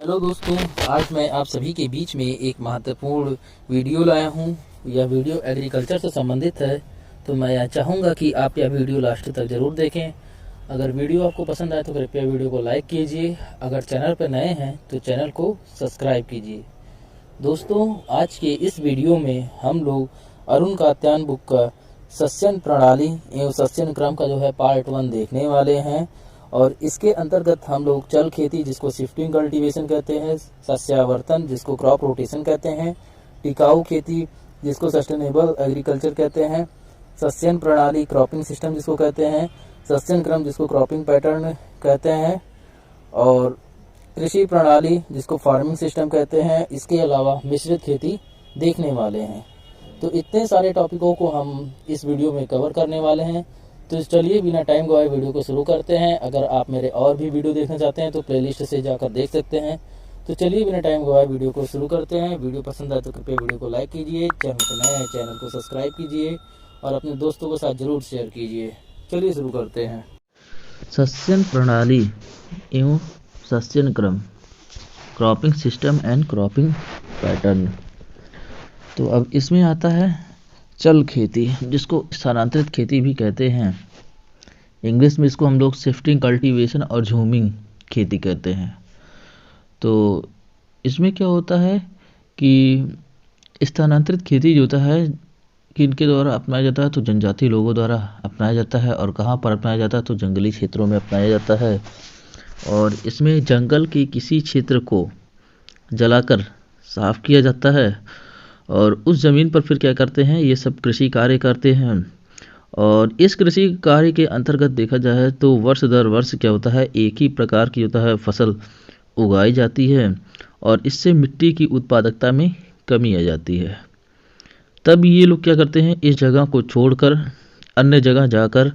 Hello दोस्तों, आज मैं आप सभी के बीच में एक महत्वपूर्ण वीडियो लाया हूँ। यह वीडियो एग्रीकल्चर से संबंधित है, तो मैं चाहूँगा कि आप यह वीडियो लास्ट तक ज़रूर देखें। अगर वीडियो आपको पसंद आए तो कृपया वीडियो को लाइक कीजिए। अगर चैनल पर नए हैं तो चैनल को सब्सक्राइब कीजिए। दोस्तों, आज के इस वीडियो में हम लोग अरुण कात्यायन बुक का सस्यन प्रणाली एवं सस्यन क्रम का जो है पार्ट 1 देखने वाले हैं। और इसके अंतर्गत हम लोग चल खेती जिसको शिफ्टिंग कल्टीवेशन कहते हैं, सस्यावर्तन जिसको क्रॉप रोटेशन कहते हैं, टिकाऊ खेती जिसको सस्टेनेबल एग्रीकल्चर कहते हैं, सस्यन प्रणाली क्रॉपिंग सिस्टम जिसको कहते हैं, सस्यन क्रम जिसको क्रॉपिंग पैटर्न कहते हैं, और कृषि प्रणाली जिसको फार्मिंग सिस्टम कहते हैं। इसके अलावा मिश्रित खेती देखने वाले हैं। तो इतने सारे टॉपिकों को हम इस वीडियो में कवर करने वाले हैं। तो चलिए बिना टाइम गवाए वीडियो को शुरू करते हैं। अगर आप मेरे और भी वीडियो देखना चाहते हैं तो प्लेलिस्ट से जाकर देख सकते हैं। तो चलिए बिना टाइम गवाए वीडियो को शुरू करते हैं। वीडियो पसंद आए तो कृपया वीडियो को लाइक कीजिए, चैनल पर नए हैं चैनल को सब्सक्राइब कीजिए और अपने दोस्तों के साथ जरूर शेयर कीजिए। चलिए शुरू करते हैं। सस्यन प्रणाली एवं सस्यन क्रम, cropping system and cropping pattern. तो अब इसमें आता है चल खेती, जिसको स्थानांतरित खेती भी कहते हैं। इंग्लिश में इसको हम लोग शिफ्टिंग कल्टीवेशन और झूमिंग खेती कहते हैं। तो इसमें क्या होता है कि स्थानांतरित खेती जो होता है किनके द्वारा अपनाया जाता है, तो जनजातीय लोगों द्वारा अपनाया जाता है। और कहाँ पर अपनाया जाता है, तो जंगली क्षेत्रों में अपनाया जाता है। और इसमें जंगल के किसी क्षेत्र को जलाकर साफ किया जाता है और उस ज़मीन पर फिर क्या करते हैं, ये सब कृषि कार्य करते हैं। और इस कृषि कार्य के अंतर्गत देखा जाए तो वर्ष दर वर्ष क्या होता है, एक ही प्रकार की होता है फसल उगाई जाती है और इससे मिट्टी की उत्पादकता में कमी आ जाती है। तब ये लोग क्या करते हैं, इस जगह को छोड़कर अन्य जगह जाकर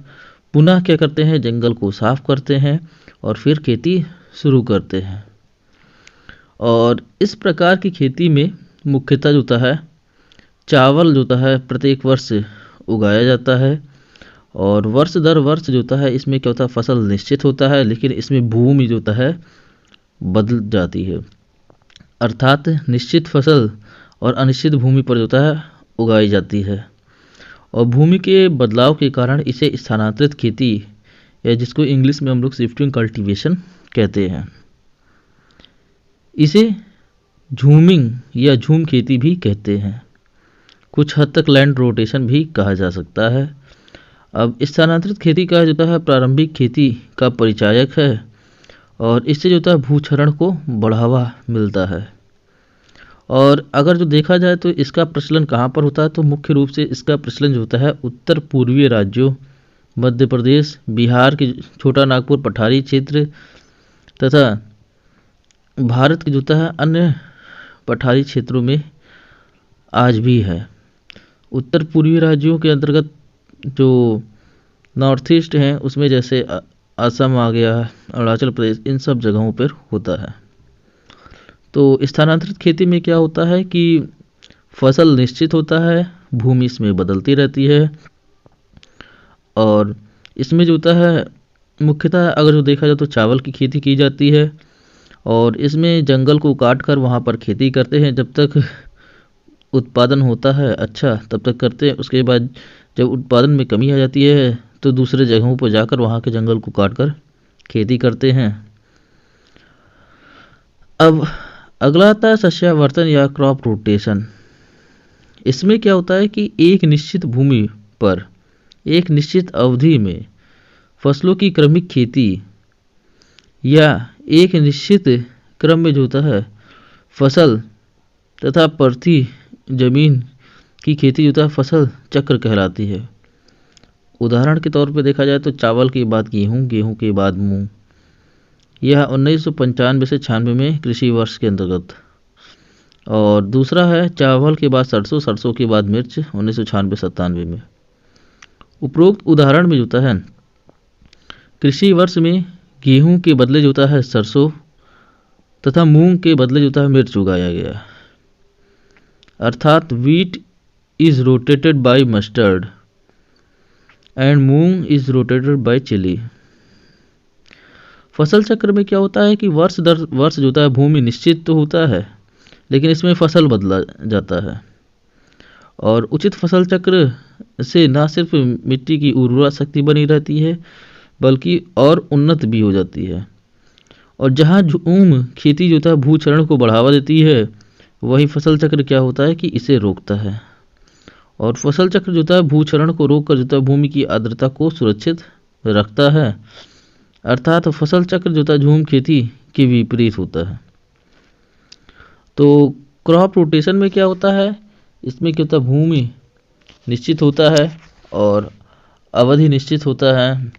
पुनः क्या करते हैं, जंगल को साफ करते हैं और फिर खेती शुरू करते हैं। और इस प्रकार की खेती में मुख्यतः जो होता है चावल जो होता है प्रत्येक वर्ष उगाया जाता है। और वर्ष दर वर्ष जो होता है इसमें क्या होता है, फसल निश्चित होता है, लेकिन इसमें भूमि जो होता है बदल जाती है। अर्थात निश्चित फसल और अनिश्चित भूमि पर जो होता है उगाई जाती है। और भूमि के बदलाव के कारण इसे स्थानांतरित खेती या जिसको इंग्लिश में हम लोग शिफ्टिंग कल्टीवेशन कहते हैं। इसे झूमिंग या झूम खेती भी कहते हैं। कुछ हद तक लैंड रोटेशन भी कहा जा सकता है। अब स्थानांतरित खेती कहा जाता है प्रारंभिक खेती का परिचायक है और इससे जो होता है भूक्षरण को बढ़ावा मिलता है। और अगर जो देखा जाए तो इसका प्रचलन कहाँ पर होता है, तो मुख्य रूप से इसका प्रचलन जो होता है उत्तर पूर्वीय राज्यों मध्य प्रदेश, बिहार के छोटा नागपुर पठारी क्षेत्र तथा भारत के जो होता है अन्य पठारी क्षेत्रों में आज भी है। उत्तर पूर्वी राज्यों के अंतर्गत जो नॉर्थ ईस्ट हैं उसमें जैसे असम आ गया, अरुणाचल प्रदेश, इन सब जगहों पर होता है। तो स्थानांतरित खेती में क्या होता है कि फसल निश्चित होता है, भूमि इसमें बदलती रहती है। और इसमें जो होता है मुख्यतः अगर जो देखा जाए तो चावल की खेती की जाती है और इसमें जंगल को काट कर वहाँ पर खेती करते हैं। जब तक उत्पादन होता है अच्छा तब तक करते हैं। उसके बाद जब उत्पादन में कमी आ जाती है तो दूसरे जगहों पर जाकर वहाँ के जंगल को काट कर खेती करते हैं। अब अगला आता है सस्यावर्तन या क्रॉप रोटेशन। इसमें क्या होता है कि एक निश्चित भूमि पर एक निश्चित अवधि में फसलों की क्रमिक खेती या एक निश्चित क्रम में जो होता है फसल तथा प्रति जमीन की खेती जो होता है फसल चक्र कहलाती है। उदाहरण के तौर पर देखा जाए तो चावल के बाद गेहूँ, गेहूँ के बाद मूंग। यह 1995 से 96 में कृषि वर्ष के अंतर्गत। और दूसरा है चावल के बाद सरसों, सरसों के बाद मिर्च 1996-97 में। उपरोक्त उदाहरण में होता है कृषि वर्ष में गेहूं के बदले जो होता है सरसों तथा मूंग के बदले जो होता है मिर्च उगाया गया। अर्थात wheat is rotated by mustard and moong is rotated by chili. फसल चक्र में क्या होता है कि वर्ष दर वर्ष जो होता है भूमि निश्चित तो होता है, लेकिन इसमें फसल बदला जाता है। और उचित फसल चक्र से न सिर्फ मिट्टी की उर्वरा शक्ति बनी रहती है, बल्कि और उन्नत भी हो जाती है। और जहाँ झूम खेती जो होता है भूक्षरण को बढ़ावा देती है, वही फसल चक्र क्या होता है कि इसे रोकता है। और फसल चक्र जो होता है भूक्षरण को रोककर जो होता है भूमि की आर्द्रता को सुरक्षित रखता है। अर्थात फसल चक्र जो होता है झूम खेती के विपरीत होता है। तो क्रॉप रोटेशन में क्या होता है, इसमें क्या होता है भूमि निश्चित होता है और अवधि निश्चित होता है,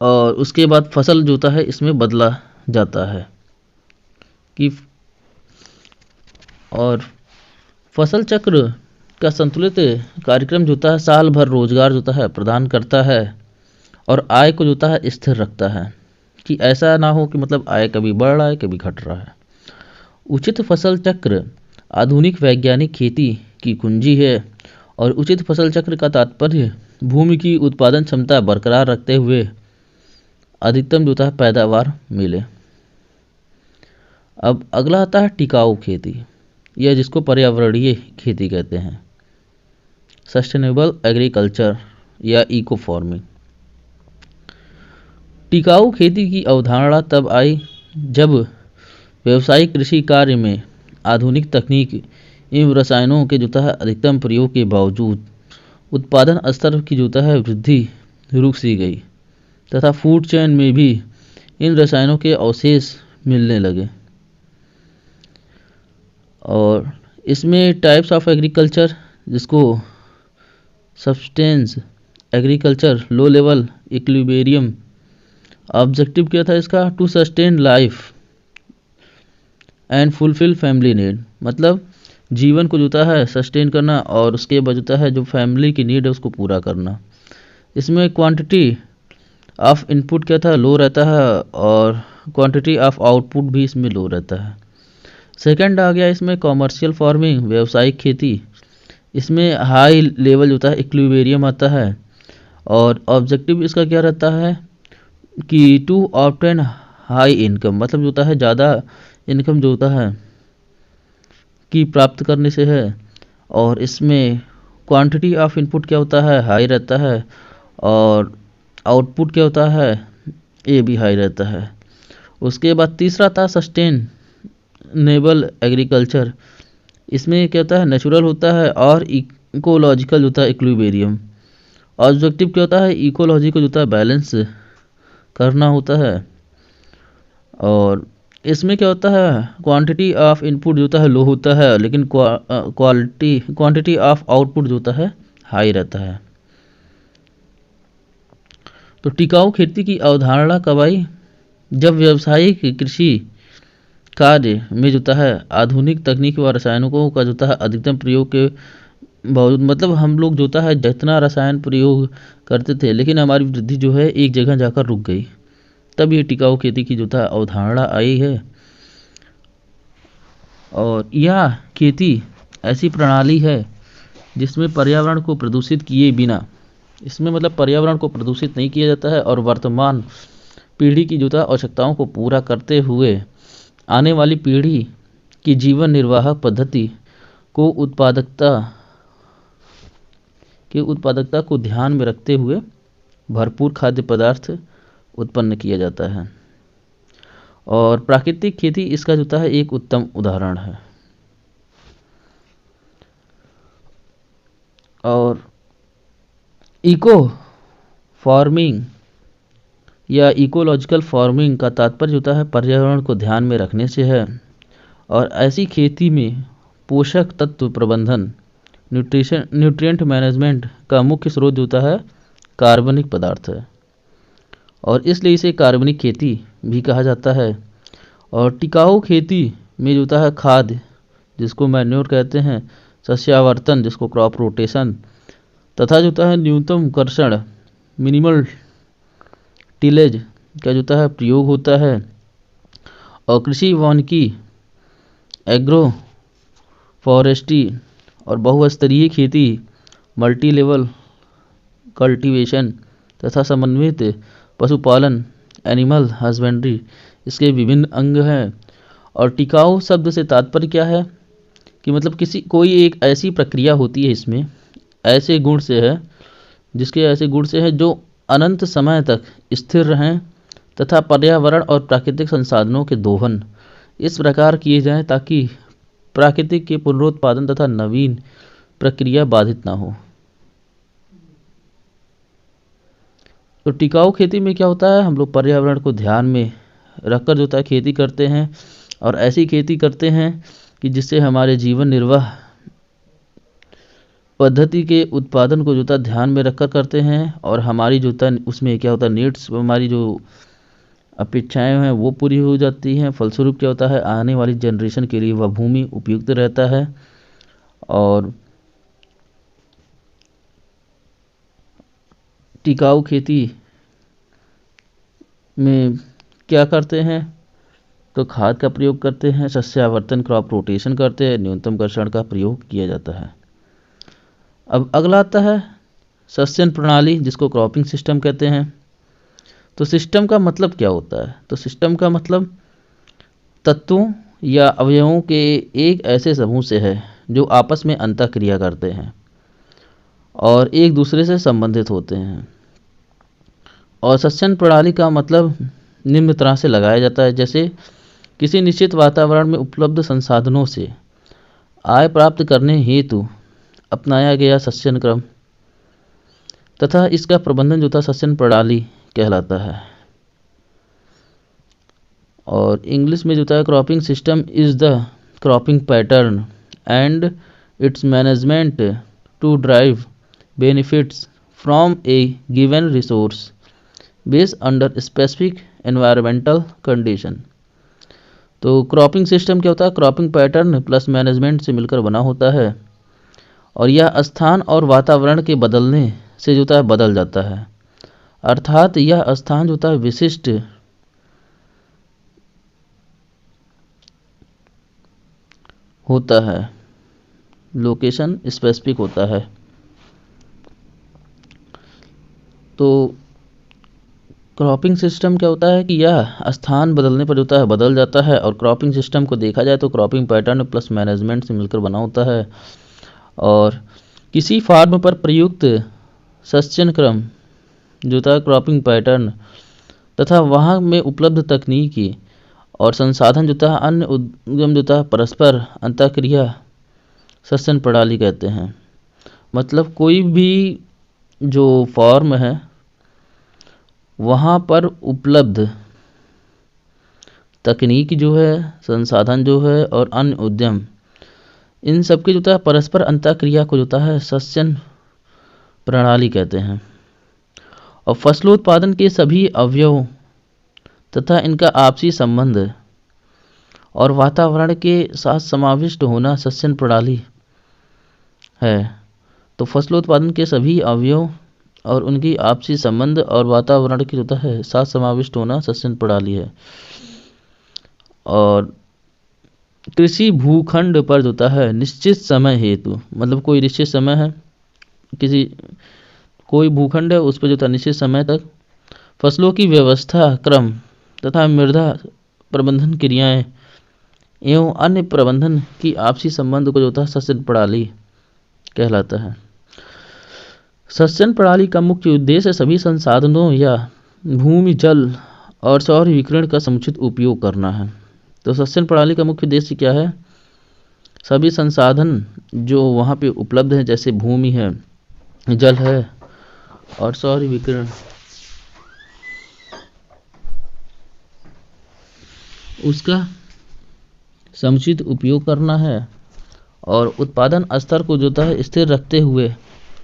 और उसके बाद फसल जो होता है इसमें बदला जाता है कि और फसल चक्र का संतुलित कार्यक्रम जो होता है साल भर रोजगार जो होता है प्रदान करता है और आय को जो होता है स्थिर रखता है, कि ऐसा ना हो कि मतलब आय कभी बढ़ रहा है कभी घट रहा है। उचित फसल चक्र आधुनिक वैज्ञानिक खेती की कुंजी है। और उचित फसल चक्र का तात्पर्य भूमि की उत्पादन क्षमता बरकरार रखते हुए अधिकतम जो होता है पैदावार मिले। अब अगला आता है टिकाऊ खेती, यह जिसको पर्यावरणीय खेती कहते हैं, सस्टेनेबल एग्रीकल्चर या इको फार्मिंग। टिकाऊ खेती की अवधारणा तब आई जब व्यावसायिक कृषि कार्य में आधुनिक तकनीक एवं रसायनों के जो होता है अधिकतम प्रयोग के बावजूद उत्पादन स्तर की जो होता है वृद्धि रुक सी गई तथा फूड चेन में भी इन रसायनों के अवशेष मिलने लगे। और इसमें टाइप्स ऑफ एग्रीकल्चर, जिसको substance agriculture, low level equilibrium, objective क्या था इसका, to sustain life and fulfil family need, मतलब जीवन को जोता है सस्टेन करना और उसके बाद जोता है जो फैमिली की नीड है उसको पूरा करना। इसमें क्वांटिटी ऑफ इनपुट क्या था लो रहता है और क्वांटिटी ऑफ आउटपुट भी इसमें लो रहता है। सेकंड आ गया इसमें कॉमर्शियल फार्मिंग, व्यावसायिक खेती। इसमें हाई लेवल जो होता है इक्विलिब्रियम आता है और ऑब्जेक्टिव इसका क्या रहता है कि टू ऑब्टेन हाई इनकम, मतलब जो होता है ज़्यादा इनकम जो होता है की प्राप्त करने से है। और इसमें क्वांटिटी ऑफ इनपुट क्या होता है हाई रहता है और आउटपुट क्या होता है ये भी हाई रहता है। उसके बाद तीसरा था सस्टेनेबल एग्रीकल्चर। इसमें क्या होता है नेचुरल होता है और इकोलॉजिकल होता है इक्विलिब्रियम। ऑब्जेक्टिव क्या होता है इकोलॉजी को जो होता है बैलेंस करना होता है। और इसमें क्या होता है क्वांटिटी ऑफ इनपुट जो होता है लो होता है लेकिन क्वांटिटी ऑफ आउटपुट जो होता है हाई रहता है। तो टिकाऊ खेती की अवधारणा कब आई, जब व्यावसायिक कृषि कार्य में जो होता है आधुनिक तकनीक व रसायनों का जो होता है अधिकतम प्रयोग के बावजूद, मतलब हम लोग जो होता है जितना रसायन प्रयोग करते थे लेकिन हमारी वृद्धि जो है एक जगह जाकर रुक गई, तब ये टिकाऊ खेती की जो था अवधारणा आई है। और यह खेती ऐसी प्रणाली है जिसमें पर्यावरण को प्रदूषित किए बिना, इसमें मतलब पर्यावरण को प्रदूषित नहीं किया जाता है और वर्तमान पीढ़ी की जो था आवश्यकताओं को पूरा करते हुए आने वाली पीढ़ी की जीवन निर्वाह पद्धति को उत्पादकता को ध्यान में रखते हुए भरपूर खाद्य पदार्थ उत्पन्न किया जाता है। और प्राकृतिक खेती इसका जो है एक उत्तम उदाहरण है। और इको फार्मिंग या इकोलॉजिकल फार्मिंग का तात्पर्य होता है पर्यावरण को ध्यान में रखने से है। और ऐसी खेती में पोषक तत्व प्रबंधन, न्यूट्रिएंट मैनेजमेंट का मुख्य स्रोत जो होता है कार्बनिक पदार्थ है और इसलिए इसे कार्बनिक खेती भी कहा जाता है। और टिकाऊ खेती में जो होता है खाद जिसको मैन्योर कहते हैं, सस्यावर्तन जिसको क्रॉप रोटेशन, तथा जो होता है न्यूनतम कर्षण मिनिमल टिलेज का जो होता है प्रयोग होता है। और कृषि वानिकी, एग्रो फॉरेस्ट्री और बहुस्तरीय खेती, मल्टी लेवल कल्टीवेशन तथा समन्वित पशुपालन एनिमल हस्बेंड्री इसके विभिन्न अंग हैं। और टिकाऊ शब्द से तात्पर्य क्या है कि मतलब कोई एक ऐसी प्रक्रिया होती है, इसमें ऐसे गुण से है, जिसके ऐसे गुण से है जो अनंत समय तक स्थिर रहें तथा पर्यावरण और प्राकृतिक संसाधनों के दोहन इस प्रकार किए जाएं ताकि प्राकृतिक के पुनरुत्पादन तथा नवीन प्रक्रिया बाधित ना हो। तो टिकाऊ खेती में क्या होता है, हम लोग पर्यावरण को ध्यान में रखकर जो है खेती करते हैं और ऐसी खेती करते हैं कि जिससे हमारे जीवन निर्वाह पद्धति के उत्पादन को जो है ध्यान में रखकर करते हैं और हमारी जो है उसमें क्या होता है नीड्स, हमारी जो अपेक्षाएं हैं वो पूरी हो जाती हैं। फलस्वरूप क्या होता है, आने वाली जनरेशन के लिए वह भूमि उपयुक्त रहता है। और टिकाऊ खेती में क्या करते हैं, तो खाद का प्रयोग करते हैं, सस्यावर्तन क्रॉप रोटेशन करते हैं, न्यूनतम कर्षण का प्रयोग किया जाता है। अब अगला आता है सस्यन प्रणाली, जिसको क्रॉपिंग सिस्टम कहते हैं। तो सिस्टम का मतलब क्या होता है, तो सिस्टम का मतलब तत्वों या अवयवों के एक ऐसे समूह से है जो आपस में अंतःक्रिया करते हैं और एक दूसरे से संबंधित होते हैं। और सस्यन प्रणाली का मतलब निम्न तरह से लगाया जाता है, जैसे किसी निश्चित वातावरण में उपलब्ध संसाधनों से आय प्राप्त करने हेतु अपनाया गया सस्यन क्रम तथा इसका प्रबंधन जो था सस्यन प्रणाली कहलाता है। और इंग्लिश में जो था cropping system is the cropping pattern and its management to drive benefits from a given resource based under specific environmental condition. तो क्रॉपिंग सिस्टम क्या होता है, क्रॉपिंग पैटर्न प्लस मैनेजमेंट से मिलकर बना होता है और यह स्थान और वातावरण के बदलने से जो है बदल जाता है। अर्थात यह स्थान जो है विशिष्ट होता है, लोकेशन स्पेसिफिक होता है। तो क्रॉपिंग सिस्टम क्या होता है कि यह स्थान बदलने पर होता है बदल जाता है। और क्रॉपिंग सिस्टम को देखा जाए तो क्रॉपिंग पैटर्न प्लस मैनेजमेंट से मिलकर बना होता है। और किसी फार्म पर प्रयुक्त सस्यन क्रम जो था क्रॉपिंग पैटर्न तथा वहाँ में उपलब्ध तकनीकी और संसाधन जो था अन्य उद्यम जो था परस्पर अंतःक्रिया सस्यन प्रणाली कहते हैं। मतलब कोई भी जो फॉर्म है वहाँ पर उपलब्ध तकनीक जो है, संसाधन जो है और अन्य उद्यम, इन सब की जो है परस्पर अंतःक्रिया को जो है सस्यन प्रणाली कहते हैं। और फसलोत्पादन के सभी अवयव तथा इनका आपसी संबंध और वातावरण के साथ समाविष्ट होना सस्यन प्रणाली है। तो फसलोत्पादन के सभी अवयव और उनकी आपसी संबंध और वातावरण की जो है साथ समाविष्ट होना सस्यन प्रणाली है। और कृषि भूखंड पर जो है निश्चित समय हेतु, मतलब कोई निश्चित समय है, कोई भूखंड है उस पर जो था निश्चित समय तक फसलों की व्यवस्था क्रम तथा मृदा प्रबंधन क्रियाएं एवं अन्य प्रबंधन की आपसी संबंध को जो था सस्यन प्रणाली कहलाता है। सस्यन प्रणाली का मुख्य उद्देश्य सभी संसाधनों या भूमि, जल और सौर विकिरण का समुचित उपयोग करना है। तो सस्यन प्रणाली का मुख्य उद्देश्य क्या है, सभी संसाधन जो वहाँ पे उपलब्ध हैं, जैसे भूमि है, जल है और सौर विकिरण, उसका समुचित उपयोग करना है। और उत्पादन स्तर को जो है स्थिर रखते हुए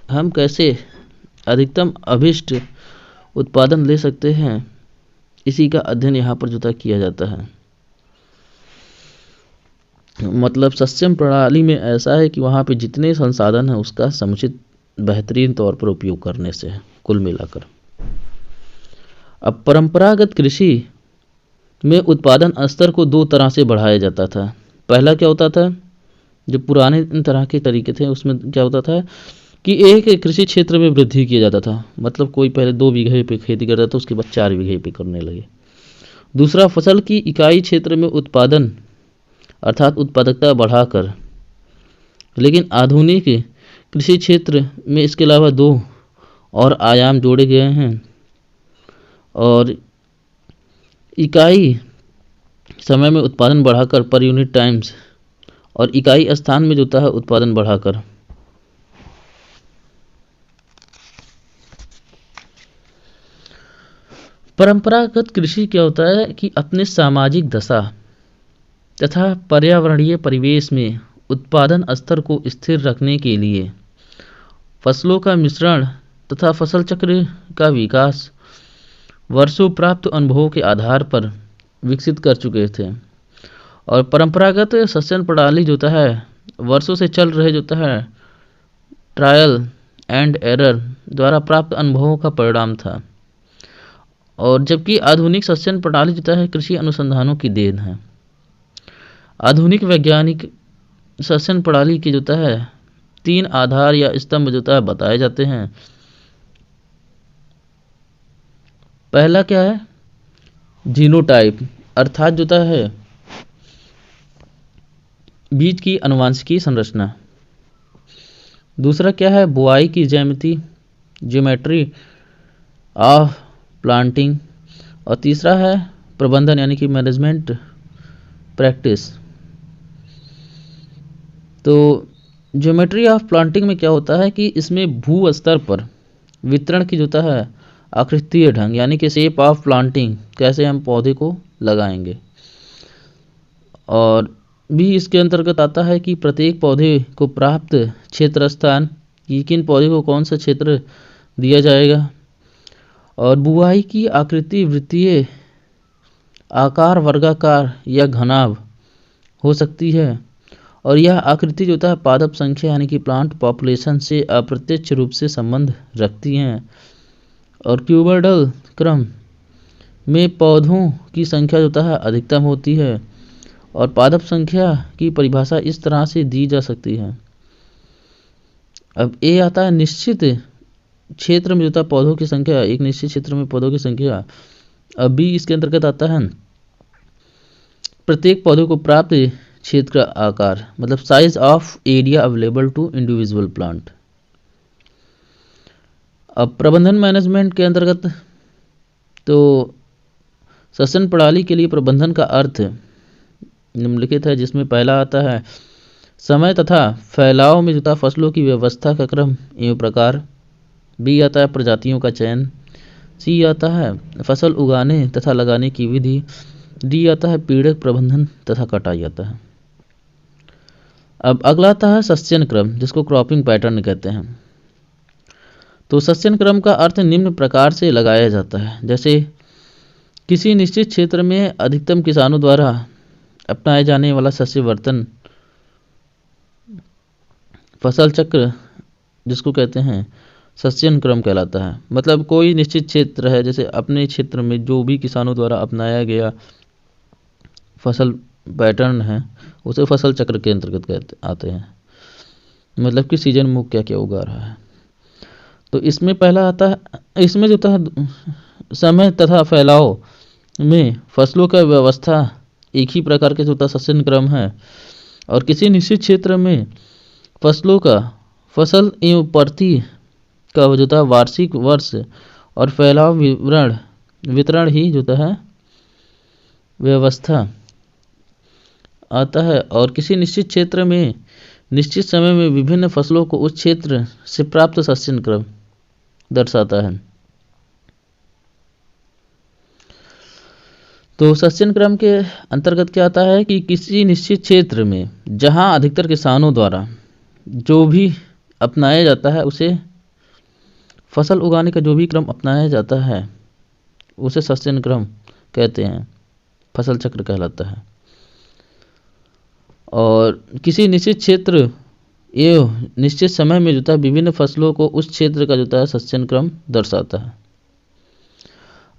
हम कैसे अधिकतम अभिष्ट उत्पादन ले सकते हैं, इसी का अध्ययन यहाँ पर जो है किया जाता है। मतलब सस्यन प्रणाली में ऐसा है कि वहाँ पे जितने संसाधन हैं उसका समुचित बेहतरीन तौर पर उपयोग करने से है कुल मिलाकर। अब परंपरागत कृषि में उत्पादन स्तर को दो तरह से बढ़ाया जाता था। पहला क्या होता था, जो पुराने तरह के तरीके थे उसमें क्या होता था कि एक कृषि क्षेत्र में वृद्धि किया जाता था, मतलब कोई पहले 2 बीघे पे खेती करता था, उसके बाद 4 बीघे पे करने लगे। दूसरा, फसल की इकाई क्षेत्र में उत्पादन अर्थात उत्पादकता बढ़ाकर। लेकिन आधुनिक कृषि क्षेत्र में इसके अलावा 2 और आयाम जोड़े गए हैं, और इकाई समय में उत्पादन बढ़ाकर पर यूनिट टाइम्स, और इकाई स्थान में जो होता है उत्पादन बढ़ाकर। परंपरागत कृषि क्या होता है कि अपने सामाजिक दशा तथा पर्यावरणीय परिवेश में उत्पादन स्तर को स्थिर रखने के लिए फसलों का मिश्रण तथा फसल चक्र का विकास वर्षों प्राप्त अनुभवों के आधार पर विकसित कर चुके थे। और परंपरागत सस्यन प्रणाली जो होता है वर्षों से चल रहे जो होता है ट्रायल एंड एरर द्वारा प्राप्त अनुभवों का परिणाम था। और जबकि आधुनिक सस्यन प्रणाली जो है कृषि अनुसंधानों की देन है। आधुनिक वैज्ञानिक सस्यन प्रणाली की जो है 3 आधार या स्तंभ जो है बताए जाते हैं। पहला क्या है? जीनोटाइप, अर्थात जो है बीज की आनुवंशिकी संरचना। दूसरा क्या है? बुआई की ज्योमेट्री ऑफ प्लांटिंग। और तीसरा है प्रबंधन यानी कि मैनेजमेंट प्रैक्टिस। तो ज्योमेट्री ऑफ प्लांटिंग में क्या होता है कि इसमें भू स्तर पर वितरण की जो है आकृतिय ढंग यानी कि शेप ऑफ प्लांटिंग, कैसे हम पौधे को लगाएंगे। और भी इसके अंतर्गत आता है कि प्रत्येक पौधे को प्राप्त क्षेत्र स्थान, कि किन पौधे को कौन सा क्षेत्र दिया जाएगा। और बुआई की आकृति वृत्तीय आकार, वर्गाकार या घनाभ हो सकती है। और यह आकृति जो होता है पादप संख्या यानी कि प्लांट पॉपुलेशन से अप्रत्यक्ष रूप से संबंध रखती हैं। और क्यूबोइडल क्रम में पौधों की संख्या जो होता है अधिकतम होती है। और पादप संख्या की परिभाषा इस तरह से दी जा सकती है। अब ए आता है निश्चित क्षेत्र में जो होता है पौधों की संख्या, एक निश्चित क्षेत्र में पौधों की संख्या। अब बी इसके अंतर्गत आता है प्रत्येक पौधे को प्राप्त क्षेत्र का आकार, मतलब size of area available to individual plant. अब प्रबंधन मैनेजमेंट के अंतर्गत तो सस्यन प्रणाली के लिए प्रबंधन का अर्थ निम्नलिखित है, जिसमें पहला आता है समय तथा फैलाव में जुटा फसलों की व्यवस्था का क्रम एवं प्रकार। बी आता है प्रजातियों का चयन। सी आता है फसल उगाने तथा लगाने की विधि। डी आता है पीड़क प्रबंधन तथा कटाई आता है। अब अगला आता है सस्यन क्रम, जिसको क्रॉपिंग पैटर्न कहते हैं। तो सस्यन क्रम का अर्थ निम्न प्रकार से लगाया जाता है, जैसे किसी निश्चित क्षेत्र में अधिकतम किसानों द्वारा अपनाए जाने वाला सस्यवर्धन फसल चक्र, जिसको कहते हैं सस्यन क्रम कहलाता है। मतलब कोई निश्चित क्षेत्र है, जैसे अपने क्षेत्र में जो भी किसानों द्वारा अपनाया गया फसल पैटर्न है उसे फसल चक्र के अंतर्गत कहते आते हैं। मतलब कि सीजन में क्या क्या उगा रहा है। तो इसमें पहला आता है, इसमें जो था समय तथा फैलाव में फसलों का व्यवस्था एक ही प्रकार के जो होता सस्यन क्रम है। और किसी निश्चित क्षेत्र में फसलों का फसल एवं प्रति का जो होता है वार्षिक वर्ष और फैलाव वितरण ही जो है व्यवस्था आता है। और किसी निश्चित क्षेत्र में निश्चित समय में विभिन्न फसलों को उस क्षेत्र से प्राप्त सस्यन क्रम दर्शाता है। तो सस्यन क्रम के अंतर्गत क्या आता है कि किसी निश्चित क्षेत्र में जहां अधिकतर किसानों द्वारा जो भी अपनाया जाता है उसे फसल उगाने का जो भी क्रम अपनाया जाता है उसे सस्यन क्रम कहते हैं, फसल चक्र कहलाता है। और किसी निश्चित क्षेत्र एवं निश्चित समय में जो है विभिन्न फसलों को उस क्षेत्र का जो है सस्यन क्रम दर्शाता है।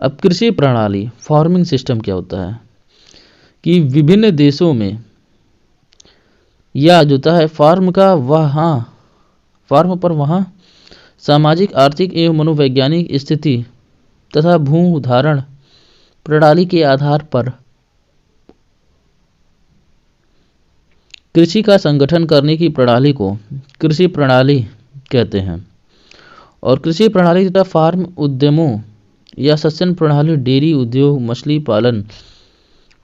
अब कृषि प्रणाली फार्मिंग सिस्टम क्या होता है कि विभिन्न देशों में या जो है फार्म पर वहाँ सामाजिक, आर्थिक एवं मनोवैज्ञानिक स्थिति तथा भू धारण प्रणाली के आधार पर कृषि का संगठन करने की प्रणाली को कृषि प्रणाली कहते हैं। और कृषि प्रणाली तथा फार्म उद्यमों या सस्यन प्रणाली डेयरी उद्योग, मछली पालन,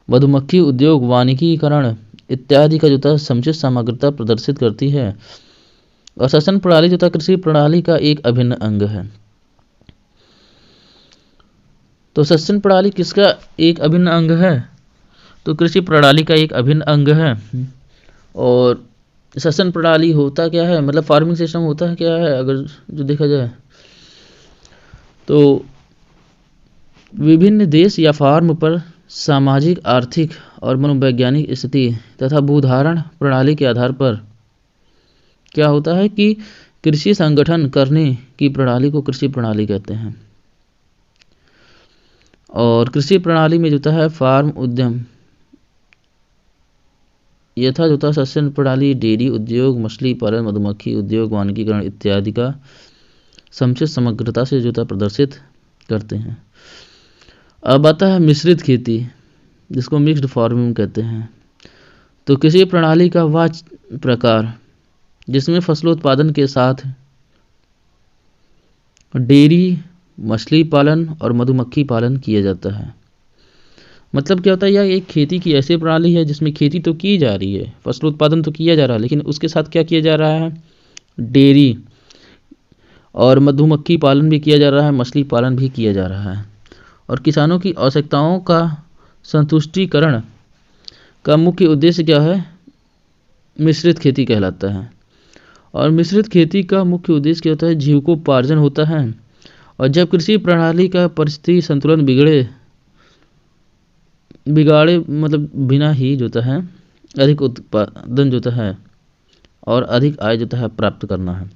मधुमक्खी उद्योग, वानिकीकरण इत्यादि का जो था समुचित समग्रता प्रदर्शित करती है। और सस्यन प्रणाली जो था कृषि प्रणाली का एक अभिन्न अंग है। तो सस्यन प्रणाली किसका एक अभिन्न अंग है? तो कृषि प्रणाली का एक अभिन्न अंग है। और सस्यन प्रणाली होता क्या है, मतलब फार्मिंग सिस्टम होता है क्या है, अगर जो देखा जाए तो विभिन्न देश या फार्म पर सामाजिक, आर्थिक और मनोवैज्ञानिक स्थिति तथा भूधारण प्रणाली के आधार पर क्या होता है कि कृषि संगठन करने की प्रणाली को कृषि प्रणाली कहते हैं। और कृषि प्रणाली में जो है फार्म उद्यम यथा जो था सस्यन प्रणाली, डेयरी उद्योग, मछली पालन, मधुमक्खी उद्योग, वानिकीकरण इत्यादि का समुचित समग्रता से जो था प्रदर्शित करते हैं। अब आता है मिश्रित खेती, जिसको मिक्स्ड फार्मिंग कहते हैं। तो कृषि प्रणाली का वह प्रकार जिसमें फसलोत्पादन के साथ डेयरी, मछली पालन और मधुमक्खी पालन किया जाता है। मतलब क्या होता है, यह एक खेती की ऐसी प्रणाली है जिसमें खेती तो की जा रही है, फसल उत्पादन तो किया जा रहा है, लेकिन उसके साथ क्या किया जा रहा है, डेयरी और मधुमक्खी पालन भी किया जा रहा है, मछली पालन भी किया जा रहा है। और किसानों की आवश्यकताओं का संतुष्टिकरण का मुख्य उद्देश्य क्या है, मिश्रित खेती कहलाता है। और मिश्रित खेती का मुख्य उद्देश्य क्या होता है, जीविकोपार्जन होता है। और जब कृषि प्रणाली का परिस्थिति संतुलन बिगाड़े मतलब बिना ही जो है अधिक उत्पादन जो है और अधिक आय जो है प्राप्त करना है।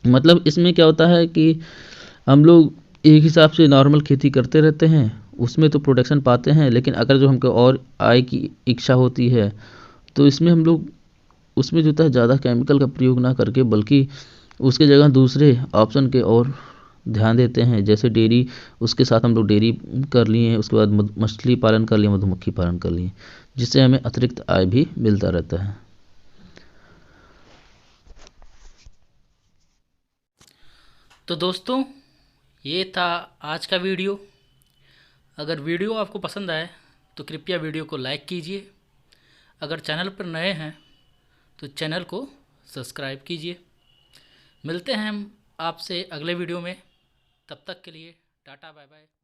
मतलब इसमें क्या होता है कि हम लोग एक हिसाब से नॉर्मल खेती करते रहते हैं, उसमें तो प्रोडक्शन पाते हैं, लेकिन अगर जो हमको और आय की इच्छा होती है तो इसमें हम लोग उसमें जो है ज़्यादा केमिकल का प्रयोग ना करके बल्कि उसके जगह दूसरे ऑप्शन के और ध्यान देते हैं। जैसे डेयरी, उसके साथ हम लोग डेयरी कर लिए, उसके बाद मछली पालन कर लिए, मधुमक्खी पालन कर लिए, जिससे हमें अतिरिक्त आय भी मिलता रहता है। तो दोस्तों, ये था आज का वीडियो। अगर वीडियो आपको पसंद आए तो कृपया वीडियो को लाइक कीजिए। अगर चैनल पर नए हैं तो चैनल को सब्सक्राइब कीजिए। मिलते हैं हम आपसे अगले वीडियो में। तब तक के लिए टाटा बाय बाय।